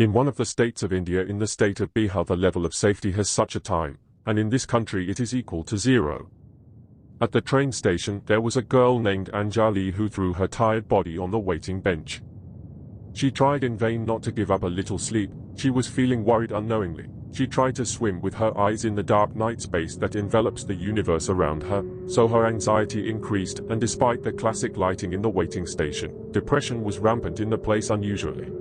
In one of the states of India, in the state of Bihar, the level of safety has such a time, and in this country it is equal to 0. At the train station there was a girl named Anjali who threw her tired body on the waiting bench. She tried in vain not to give up a little sleep. She was feeling worried unknowingly. She tried to swim with her eyes in the dark night space that envelops the universe around her, so her anxiety increased, and despite the classic lighting in the waiting station, depression was rampant in the place unusually.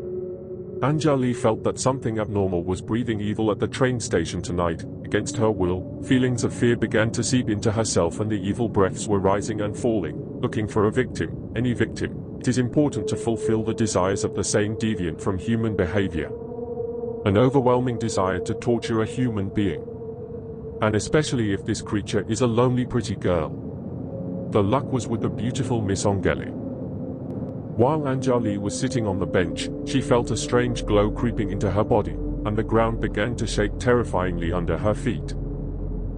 Anjali felt that something abnormal was breathing evil at the train station tonight. Against her will, feelings of fear began to seep into herself, and the evil breaths were rising and falling, looking for a victim, any victim. It is important to fulfill the desires of the same deviant from human behavior. An overwhelming desire to torture a human being. And especially if this creature is a lonely pretty girl. The luck was with the beautiful Miss Anjali. While Anjali was sitting on the bench, she felt a strange glow creeping into her body, and the ground began to shake terrifyingly under her feet.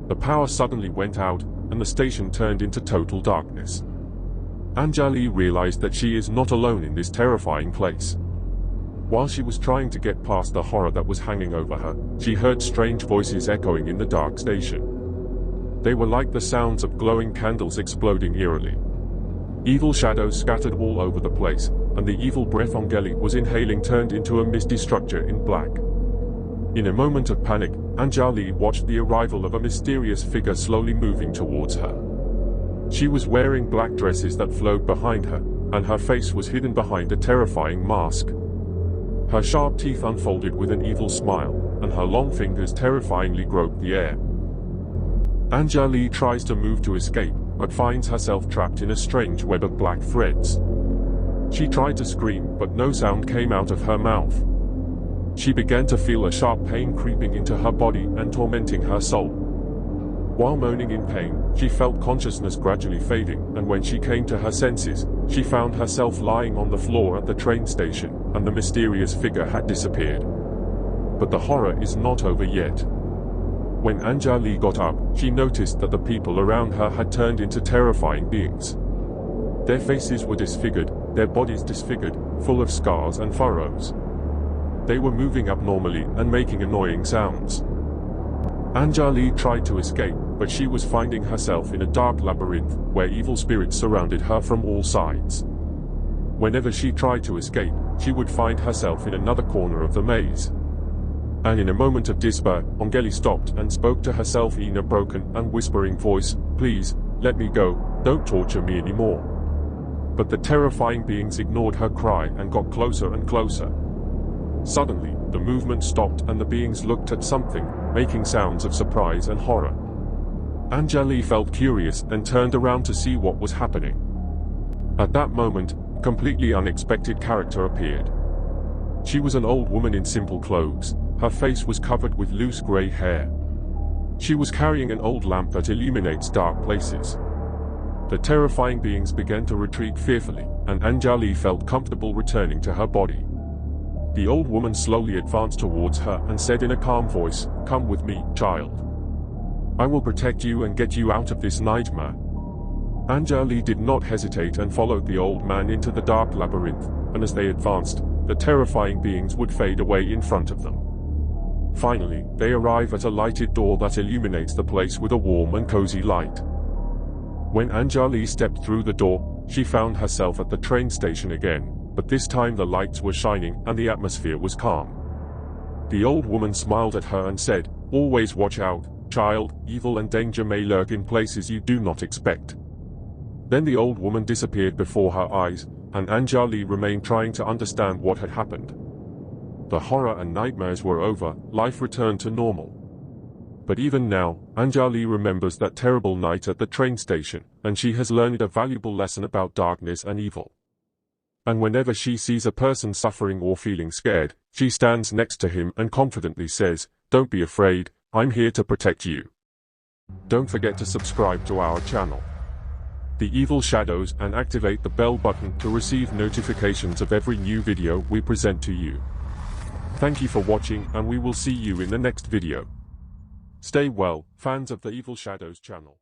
The power suddenly went out, and the station turned into total darkness. Anjali realized that she is not alone in this terrifying place. While she was trying to get past the horror that was hanging over her, she heard strange voices echoing in the dark station. They were like the sounds of glowing candles exploding eerily. Evil shadows scattered all over the place, and the evil breath Anjali was inhaling turned into a misty structure in black. In a moment of panic, Anjali watched the arrival of a mysterious figure slowly moving towards her. She was wearing black dresses that flowed behind her, and her face was hidden behind a terrifying mask. Her sharp teeth unfolded with an evil smile, and her long fingers terrifyingly groped the air. Anjali tries to move to escape, but finds herself trapped in a strange web of black threads. She tried to scream, but no sound came out of her mouth. She began to feel a sharp pain creeping into her body and tormenting her soul. While moaning in pain, she felt consciousness gradually fading, and when she came to her senses, she found herself lying on the floor at the train station, and the mysterious figure had disappeared. But the horror is not over yet. When Anjali got up, she noticed that the people around her had turned into terrifying beings. Their faces were disfigured, their bodies disfigured, full of scars and furrows. They were moving abnormally and making annoying sounds. Anjali tried to escape, but she was finding herself in a dark labyrinth where evil spirits surrounded her from all sides. Whenever she tried to escape, she would find herself in another corner of the maze. And in a moment of despair, Anjali stopped and spoke to herself in a broken and whispering voice, "Please, let me go, don't torture me anymore." But the terrifying beings ignored her cry and got closer and closer. Suddenly, the movement stopped and the beings looked at something, making sounds of surprise and horror. Anjali felt curious and turned around to see what was happening. At that moment, a completely unexpected character appeared. She was an old woman in simple clothes. Her face was covered with loose grey hair. She was carrying an old lamp that illuminates dark places. The terrifying beings began to retreat fearfully, and Anjali felt comfortable returning to her body. The old woman slowly advanced towards her and said in a calm voice, "Come with me, child. I will protect you and get you out of this nightmare." Anjali did not hesitate and followed the old man into the dark labyrinth, and as they advanced, the terrifying beings would fade away in front of them. Finally, they arrive at a lighted door that illuminates the place with a warm and cozy light. When Anjali stepped through the door, she found herself at the train station again, but this time the lights were shining and the atmosphere was calm. The old woman smiled at her and said, "Always watch out, child, evil and danger may lurk in places you do not expect." Then the old woman disappeared before her eyes, and Anjali remained trying to understand what had happened. The horror and nightmares were over, life returned to normal. But even now, Anjali remembers that terrible night at the train station, and she has learned a valuable lesson about darkness and evil. And whenever she sees a person suffering or feeling scared, she stands next to him and confidently says, "Don't be afraid, I'm here to protect you." Don't forget to subscribe to our channel, The Evil Shadows, and activate the bell button to receive notifications of every new video we present to you. Thank you for watching, and we will see you in the next video. Stay well, fans of the Evil Shadows channel.